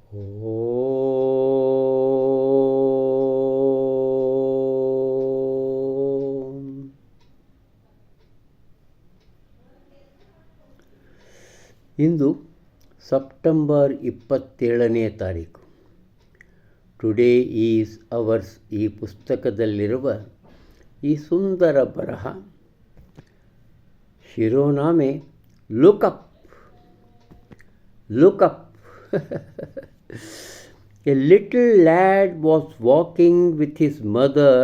ಇಂದು September 27ನೇ ತಾರೀಕು. Today is ours ಈ ಪುಸ್ತಕದಲ್ಲಿರುವ ಈ ಸುಂದರ ಬರಹ. ಶಿರೋನಾಮೆ look up. Look up. A little lad was walking with his mother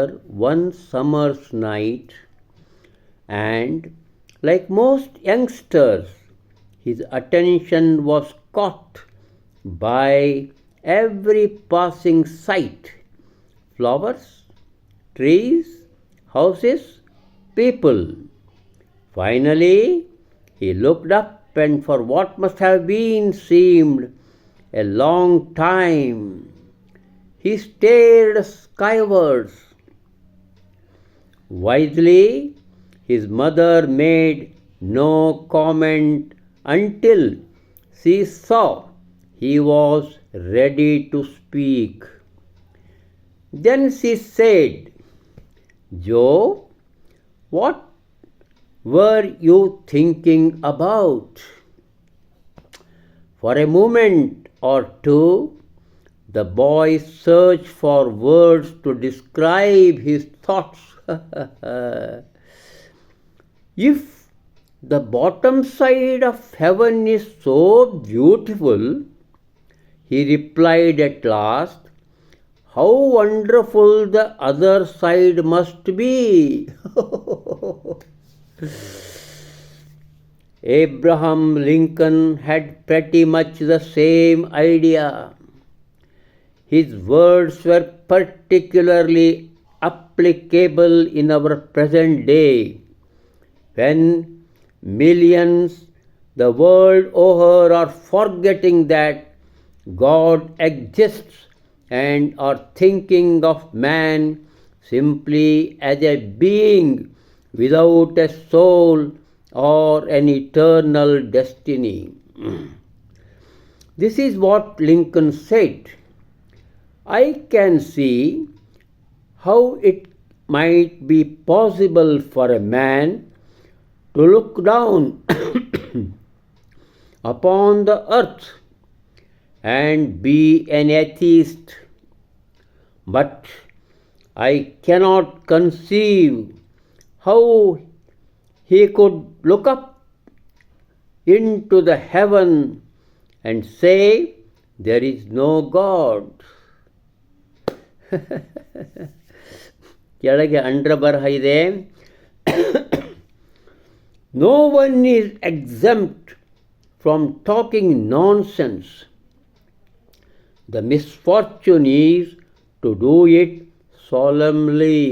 one summer's night, and like most youngsters, his attention was caught by every passing sight: flowers, trees, houses, people. Finally, he looked up, and for what must have seemed a long time, he stared skywards. Wisely, his mother made no comment until she saw he was ready to speak. Then she said, "Joe, what were you thinking about?" For a moment or two, the boy searched for words to describe his thoughts. If the bottom side of heaven is so beautiful, he replied at last, how wonderful the other side must be. Abraham Lincoln had pretty much the same idea. His words were particularly applicable in our present day, when millions the world over are forgetting that God exists and are thinking of man simply as a being without a soul or an eternal destiny. This is what Lincoln said. I can see how it might be possible for a man to look down upon the earth and be an atheist, but I cannot conceive how he could look up into the heaven and say there is no God. ಕೆಳಗೆ ಅಂಡ್ರ ಬರಹ ಇದೆ. No one is exempt from talking nonsense. The misfortune is to do it solemnly.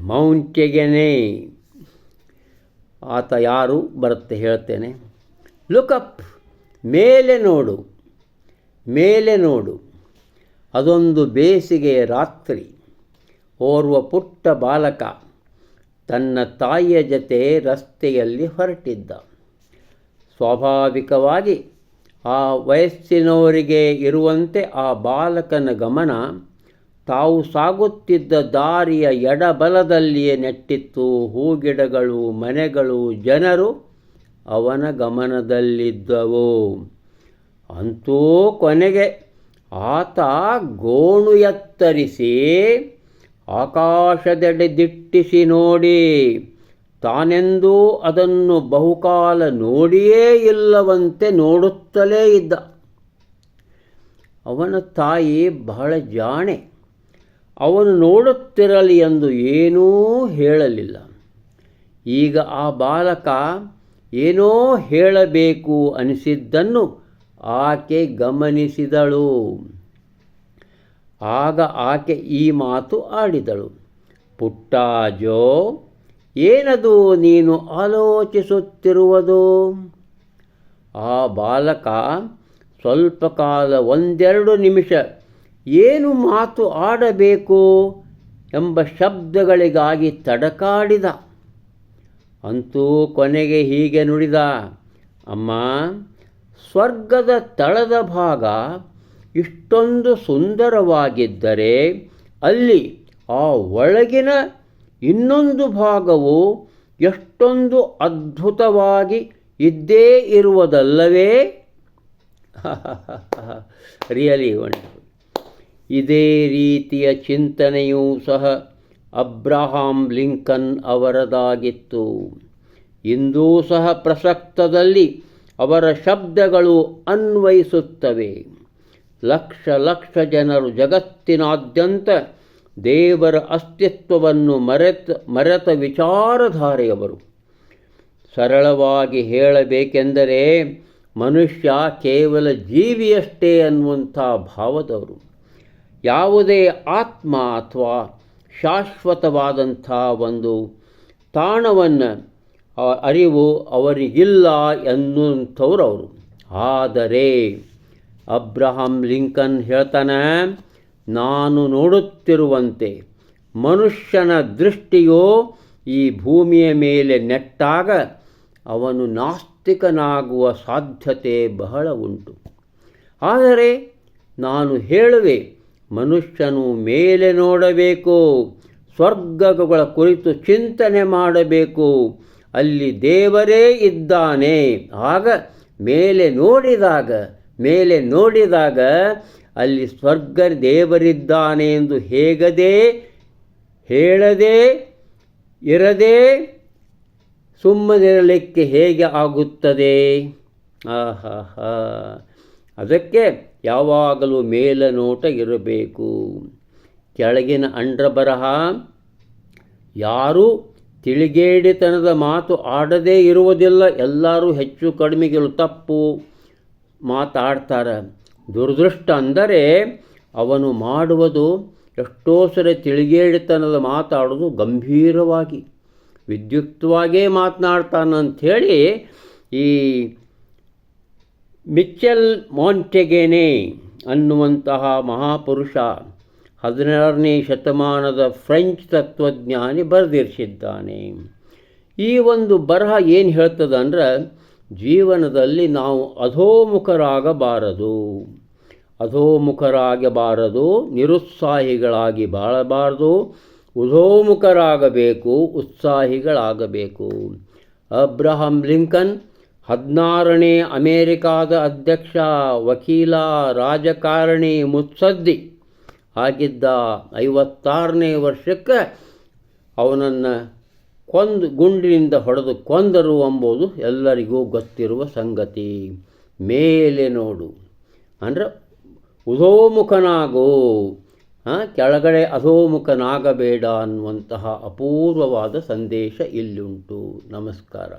ಮೌಂಟೆಗೆನೆ. ಆತ ಯಾರು ಬರುತ್ತೆ ಹೇಳ್ತೇನೆ. Lookup, ಮೇಲೆ ನೋಡು, ಮೇಲೆ ನೋಡು. ಅದೊಂದು ಬೇಸಿಗೆಯ ರಾತ್ರಿ. ಓರ್ವ ಪುಟ್ಟ ಬಾಲಕ ತನ್ನ ತಾಯಿಯ ಜತೆ ರಸ್ತೆಯಲ್ಲಿ ಹೊರಟಿದ್ದ. ಸ್ವಾಭಾವಿಕವಾಗಿ ಆ ವಯಸ್ಸಿನವರಿಗೆ ಇರುವಂತೆ ಆ ಬಾಲಕನ ಗಮನ ತಾವು ಸಾಗುತ್ತಿದ್ದ ದಾರಿಯ ಎಡಬಲದಲ್ಲಿಯೇ ನೆಟ್ಟಿತ್ತು. ಹೂಗಿಡಗಳು, ಮನೆಗಳು, ಜನರು ಅವನ ಗಮನದಲ್ಲಿದ್ದವು. ಅಂತೂ ಕೊನೆಗೆ ಆತ ಗೋಣು ಎತ್ತರಿಸಿ ಆಕಾಶದೆಡೆ ದಿಟ್ಟಿಸಿ ನೋಡಿ, ತಾನೆಂದೂ ಅದನ್ನು ಬಹುಕಾಲ ನೋಡಿಯೇ ಇಲ್ಲವಂತೆ ನೋಡುತ್ತಲೇ ಇದ್ದ. ಅವನ ತಾಯಿ ಬಹಳ ಜಾಣೆ. ಅವನು ನೋಡುತ್ತಿರಲಿ ಎಂದು ಏನೂ ಹೇಳಲಿಲ್ಲ. ಈಗ ಆ ಬಾಲಕ ಏನೋ ಹೇಳಬೇಕು ಅನಿಸಿದ್ದನ್ನು ಆಕೆ ಗಮನಿಸಿದಳು. ಆಗ ಆಕೆ ಈ ಮಾತು ಆಡಿದಳು, ಪುಟ್ಟ ಜೋ, ಏನದು ನೀನು ಆಲೋಚಿಸುತ್ತಿರುವುದು? ಆ ಬಾಲಕ ಸ್ವಲ್ಪ ಕಾಲ, 1-2 ನಿಮಿಷ ಏನು ಮಾತು ಆಡಬೇಕು ಎಂಬ ಶಬ್ದಗಳಿಗಾಗಿ ತಡಕಾಡಿದ. ಅಂತೂ ಕೊನೆಗೆ ಹೀಗೆ ನುಡಿದ, ಅಮ್ಮ, ಸ್ವರ್ಗದ ತಳದ ಭಾಗ ಇಷ್ಟೊಂದು ಸುಂದರವಾಗಿದ್ದರೆ ಅಲ್ಲಿ ಆ ಒಳಗಿನ ಇನ್ನೊಂದು ಭಾಗವು ಎಷ್ಟೊಂದು ಅದ್ಭುತವಾಗಿ ಇದ್ದೇ ಇರುವುದಲ್ಲವೇ? Really wonderful. ಇದೇ ರೀತಿಯ ಚಿಂತನೆಯೂ ಸಹ ಅಬ್ರಹಾಂ ಲಿಂಕನ್ ಅವರದಾಗಿತ್ತು. ಇಂದೂ ಸಹ ಪ್ರಸಕ್ತದಲ್ಲಿ ಅವರ ಶಬ್ದಗಳು ಅನ್ವಯಿಸುತ್ತವೆ. ಲಕ್ಷ ಲಕ್ಷ ಜನರು ಜಗತ್ತಿನಾದ್ಯಂತ ದೇವರ ಅಸ್ತಿತ್ವವನ್ನು ಮರೆತ ವಿಚಾರಧಾರೆಯವರು. ಸರಳವಾಗಿ ಹೇಳಬೇಕೆಂದರೆ ಮನುಷ್ಯ ಕೇವಲ ಜೀವಿಯಷ್ಟೇ ಅನ್ನುವಂಥ ಭಾವದವರು. ಯಾವುದೇ ಆತ್ಮ ಅಥವಾ ಶಾಶ್ವತವಾದಂಥ ಒಂದು ತಾಣವನ್ನು ಅರಿವು ಅವರಿಗಿಲ್ಲ ಎನ್ನುವಂಥವ್ರು. ಆದರೆ ಅಬ್ರಹಾಂ ಲಿಂಕನ್ ಹೇಳ್ತಾನೆ, ನಾನು ನೋಡುತ್ತಿರುವಂತೆ ಮನುಷ್ಯನ ದೃಷ್ಟಿಯು ಈ ಭೂಮಿಯ ಮೇಲೆ ನೆಟ್ಟಾಗ ಅವನು ನಾಸ್ತಿಕನಾಗುವ ಸಾಧ್ಯತೆ ಬಹಳ ಉಂಟು. ಆದರೆ ನಾನು ಹೇಳುವೆ, ಮನುಷ್ಯನು ಮೇಲೆ ನೋಡಬೇಕು, ಸ್ವರ್ಗಗಳ ಕುರಿತು ಚಿಂತನೆ ಮಾಡಬೇಕು. ಅಲ್ಲಿ ದೇವರೇ ಇದ್ದಾನೆ. ಆಗ ಮೇಲೆ ನೋಡಿದಾಗ ಅಲ್ಲಿ ಸ್ವರ್ಗ ದೇವರಿದ್ದಾನೆ ಎಂದು ಹೇಳದೇ ಇರದೆ ಸುಮ್ಮನಿರಲಿಕ್ಕೆ ಹೇಗೆ ಆಗುತ್ತದೆ? ಅದಕ್ಕೆ ಯಾವಾಗಲೂ ಮೇಲನೋಟ ಇರಬೇಕು. ಕೆಳಗಿನ ಅಂಡ್ರಬರಹ ಯಾರೂ ತಿಳಿಗೇಡಿತನದ ಮಾತು ಆಡದೇ ಇರುವುದಿಲ್ಲ. ಎಲ್ಲರೂ ಹೆಚ್ಚು ಕಡಿಮೆಗಳು ತಪ್ಪು ಮಾತಾಡ್ತಾರೆ. ದುರದೃಷ್ಟ ಅಂದರೆ ಅವನು ಮಾಡುವುದು ಎಷ್ಟೋ ಸರಿ ತಿಳಿಗೇಡಿತನದ ಮಾತಾಡೋದು ಗಂಭೀರವಾಗಿ ವಿದ್ಯುಕ್ತವಾಗೇ ಮಾತನಾಡ್ತಾನಂಥೇಳಿ ಈ ಮಿಚೆಲ್ ಮಾಂಟೆಗೆನೆ ಅನ್ನುವಂತಹ ಮಹಾಪುರುಷ 16ನೇ ಶತಮಾನದ ಫ್ರೆಂಚ್ ತತ್ವಜ್ಞಾನಿ ಬರೆದಿರಿಸಿದ್ದಾನೆ. ಈ ಒಂದು ಬರಹ ಏನು ಹೇಳ್ತದಂದ್ರೆ, ಜೀವನದಲ್ಲಿ ನಾವು ಅಧೋಮುಖರಾಗಬಾರದು, ನಿರುತ್ಸಾಹಿಗಳಾಗಿ ಬಾಳಬಾರದು, ಉಧೋಮುಖರಾಗಬೇಕು, ಉತ್ಸಾಹಿಗಳಾಗಬೇಕು. ಅಬ್ರಹಾಂ ಲಿಂಕನ್ 16ನೇ ಅಮೇರಿಕಾದ ಅಧ್ಯಕ್ಷ, ವಕೀಲ, ರಾಜಕಾರಣಿ, ಮುತ್ಸದ್ದಿ ಆಗಿದ್ದ. 56ನೇ ವರ್ಷಕ್ಕೆ ಅವನನ್ನು ಗುಂಡಿನಿಂದ ಹೊಡೆದು ಕೊಂದರು ಎಂಬುದು ಎಲ್ಲರಿಗೂ ಗೊತ್ತಿರುವ ಸಂಗತಿ. ಮೇಲೆ ನೋಡು ಅಂದರೆ ಉಧೋಮುಖನಾಗು, ಕೆಳಗಡೆ ಅಧೋಮುಖನಾಗಬೇಡ ಅನ್ನುವಂತಹ ಅಪೂರ್ವವಾದ ಸಂದೇಶ ಇಲ್ಲುಂಟು. ನಮಸ್ಕಾರ.